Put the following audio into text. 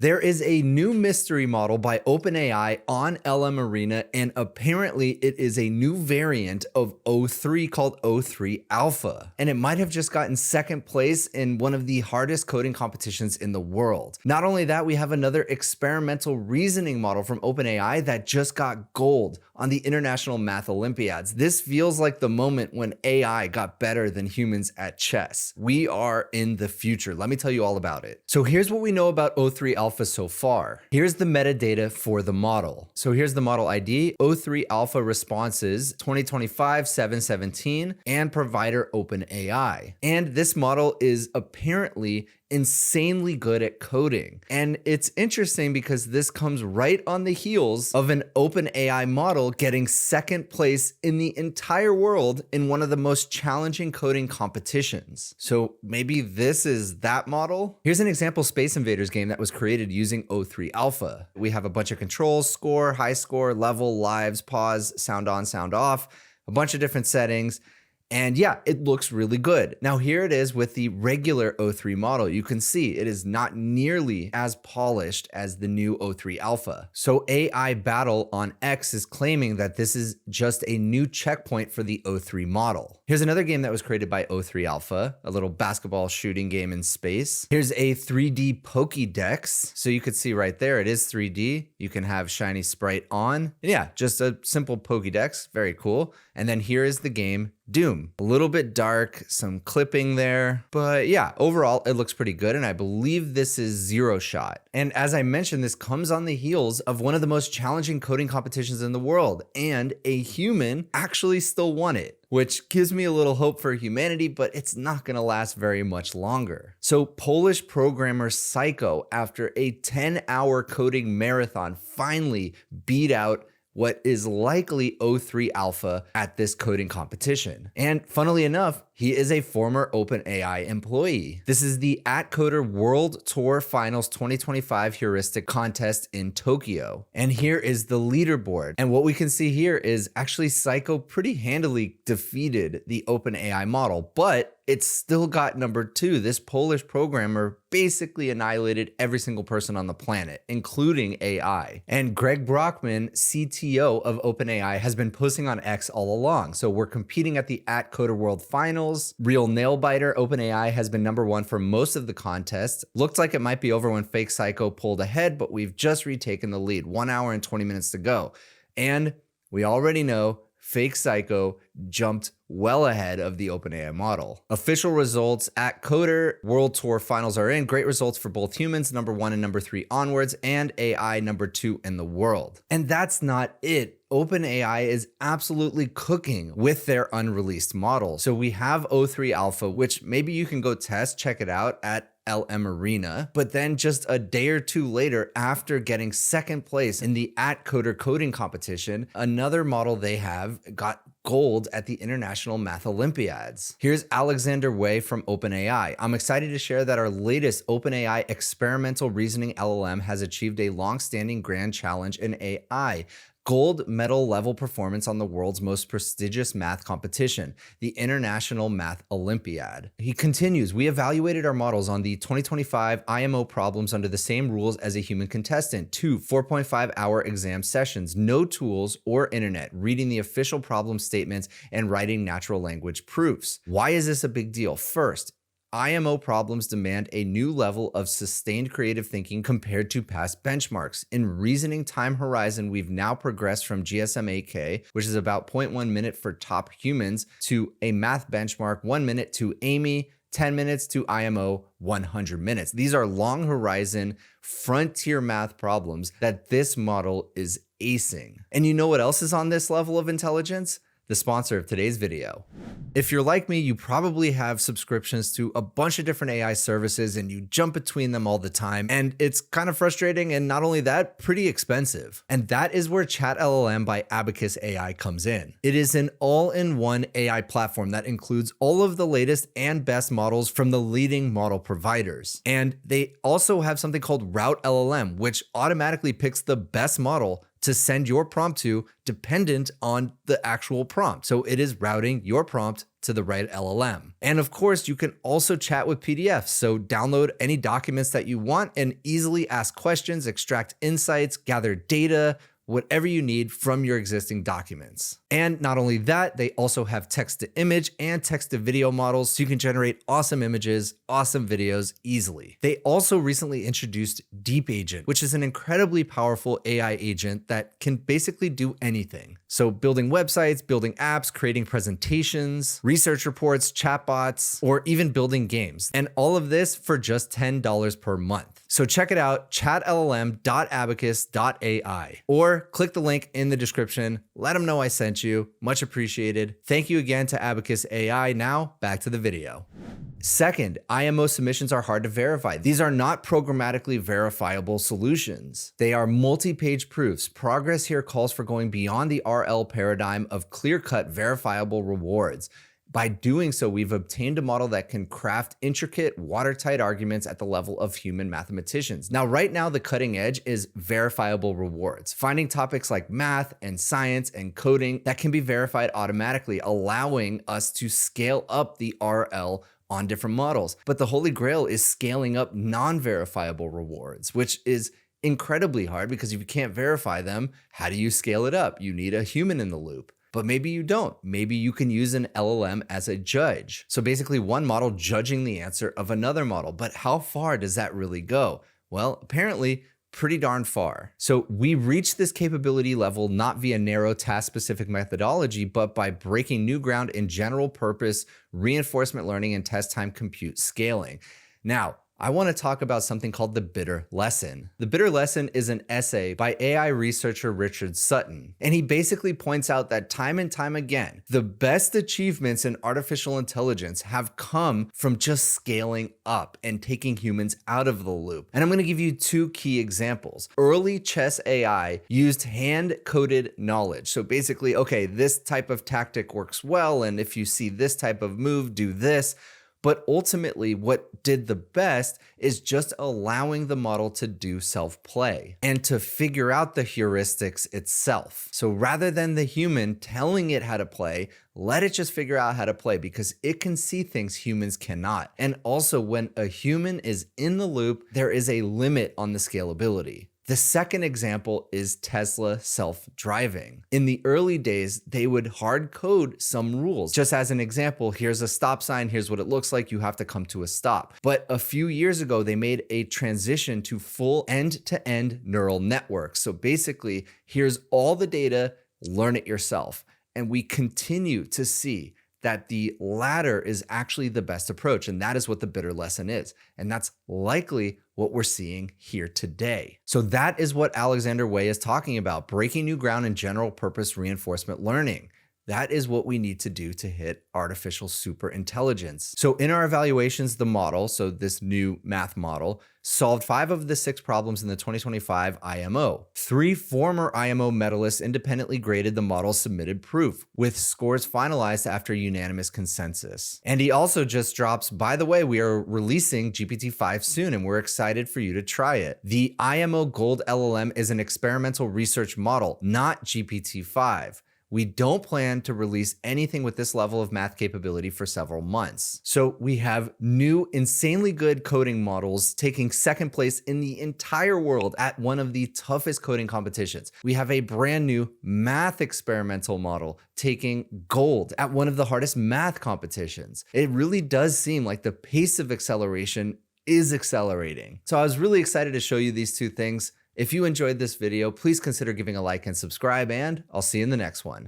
There is a new mystery model by OpenAI on LM Arena, and apparently it is a new variant of O3 called O3 Alpha. And it might have just gotten second place in one of the hardest coding competitions in the world. Not only that, we have another experimental reasoning model from OpenAI that just got gold on the International Math Olympiads. This feels like the moment when AI got better than humans at chess. We are in the future. Let me tell you all about it. So here's what we know about O3 Alpha so far. Here's the metadata for the model. So here's the model ID, O3 Alpha responses 2025-717, and provider OpenAI. And this model is apparently insanely good at coding. And it's interesting because this comes right on the heels of an OpenAI model getting second place in the entire world in one of the most challenging coding competitions. So maybe this is that model? Here's an example Space Invaders game that was created using O3 Alpha. We have a bunch of controls, score, high score, level, lives, pause, sound on, sound off, a bunch of different settings. And yeah, it looks really good. Now here it is with the regular O3 model. You can see it is not nearly as polished as the new O3 Alpha. So AI Battle on X is claiming that this is just a new checkpoint for the O3 model. Here's another game that was created by O3 Alpha, a little basketball shooting game in space. Here's a 3D Pokédex. So you could see right there, it is 3D. You can have shiny sprite on. And yeah, just a simple Pokédex, very cool. And then here is the game Doom. A little bit dark, some clipping there, but yeah, overall it looks pretty good, and I believe this is Zero Shot. And as I mentioned, this comes on the heels of one of the most challenging coding competitions in the world, and a human actually still won it, which gives me a little hope for humanity, but it's not gonna last very much longer. So Polish programmer Psycho, after a 10-hour coding marathon, finally beat out what is likely O3 Alpha at this coding competition. And funnily enough, he is a former OpenAI employee. This is the AtCoder World Tour Finals 2025 Heuristic Contest in Tokyo. And here is the leaderboard. And what we can see here is actually Psycho pretty handily defeated the OpenAI model, but it still got number 2. This Polish programmer basically annihilated every single person on the planet, including AI. And Greg Brockman, CTO of OpenAI, has been posting on X all along. So we're competing at the AtCoder World Finals. Real nail biter, OpenAI has been number 1 for most of the contests. Looked like it might be over when Fake Psycho pulled ahead, but we've just retaken the lead. 1 hour and 20 minutes to go. And we already know Fake Psycho jumped well ahead of the OpenAI model. Official results, AtCoder World Tour Finals are in. Great results for both humans, number 1 and number 3 onwards, and AI number 2 in the world. And that's not it. OpenAI is absolutely cooking with their unreleased model. So we have O3 Alpha, which maybe you can go test, check it out at LM Arena, but then just a day or two later, after getting second place in the AtCoder coding competition, another model they have got gold at the International Math Olympiads. Here's Alexander Wei from OpenAI. I'm excited to share that our latest OpenAI experimental reasoning LLM has achieved a long-standing grand challenge in AI. Gold medal level performance on the world's most prestigious math competition, the International Math Olympiad. He continues, we evaluated our models on the 2025 IMO problems under the same rules as a human contestant, 2 4.5-hour exam sessions, no tools or internet, reading the official problem statements and writing natural language proofs. Why is this a big deal? First, IMO problems demand a new level of sustained creative thinking compared to past benchmarks. In reasoning time horizon, we've now progressed from GSM-8K, which is about 0.1 minute for top humans, to a math benchmark 1 minute to Amy, 10 minutes to IMO, 100 minutes. These are long horizon, frontier math problems that this model is acing. And you know what else is on this level of intelligence? The sponsor of today's video. If you're like me, you probably have subscriptions to a bunch of different AI services and you jump between them all the time, and it's kind of frustrating, and not only that, pretty expensive. And that is where ChatLLM by Abacus AI comes in. It is an all-in-one AI platform that includes all of the latest and best models from the leading model providers. And they also have something called Route LLM, which automatically picks the best model to send your prompt to dependent on the actual prompt. So it is routing your prompt to the right LLM. And of course, you can also chat with PDFs. So download any documents that you want and easily ask questions, extract insights, gather data, whatever you need from your existing documents. And not only that, they also have text to image and text to video models, so you can generate awesome images, awesome videos easily. They also recently introduced Deep Agent, which is an incredibly powerful AI agent that can basically do anything. So building websites, building apps, creating presentations, research reports, chatbots, or even building games. And all of this for just $10 per month. So check it out, chatllm.abacus.ai, or click the link in the description. Let them know I sent you. Much appreciated. Thank you again to Abacus AI. Now back to the video. Second, IMO submissions are hard to verify. These are not programmatically verifiable solutions. They are multi-page proofs. Progress here calls for going beyond the RL paradigm of clear-cut verifiable rewards. By doing so, we've obtained a model that can craft intricate, watertight arguments at the level of human mathematicians. Now, right now, the cutting edge is verifiable rewards, finding topics like math and science and coding that can be verified automatically, allowing us to scale up the RL on different models. But the holy grail is scaling up non-verifiable rewards, which is incredibly hard because if you can't verify them, how do you scale it up? You need a human in the loop. But maybe you don't. Maybe you can use an LLM as a judge. So basically one model judging the answer of another model. But how far does that really go? Well, apparently pretty darn far. So we reach this capability level not via narrow task-specific methodology, but by breaking new ground in general purpose reinforcement learning and test time compute scaling. Now, I want to talk about something called the bitter lesson. The bitter lesson is an essay by AI researcher Richard Sutton, and he basically points out that time and time again, the best achievements in artificial intelligence have come from just scaling up and taking humans out of the loop. And I'm going to give you two key examples. Early chess AI used hand-coded knowledge. So basically, okay, this type of tactic works well, and if you see this type of move, do this. But ultimately, what did the best is just allowing the model to do self-play and to figure out the heuristics itself. So rather than the human telling it how to play, let it just figure out how to play because it can see things humans cannot. And also, when a human is in the loop, there is a limit on the scalability. The second example is Tesla self-driving. In the early days, they would hard code some rules. Just as an example, here's a stop sign, here's what it looks like, you have to come to a stop. But a few years ago, they made a transition to full end-to-end neural networks. So basically, here's all the data, learn it yourself. And we continue to see that the latter is actually the best approach. And that is what the bitter lesson is. And that's likely what we're seeing here today. So that is what Alexander Way is talking about, breaking new ground in general purpose reinforcement learning. That is what we need to do to hit artificial superintelligence. So in our evaluations, the model, so this new math model, solved 5 of the 6 problems in the 2025 IMO. 3 former IMO medalists independently graded the model's submitted proof, with scores finalized after unanimous consensus. And he also just drops, by the way, we are releasing GPT-5 soon and we're excited for you to try it. The IMO Gold LLM is an experimental research model, not GPT-5. We don't plan to release anything with this level of math capability for several months. So we have new, insanely good coding models taking second place in the entire world at one of the toughest coding competitions. We have a brand new math experimental model taking gold at one of the hardest math competitions. It really does seem like the pace of acceleration is accelerating. So I was really excited to show you these two things. If you enjoyed this video, please consider giving a like and subscribe, and I'll see you in the next one.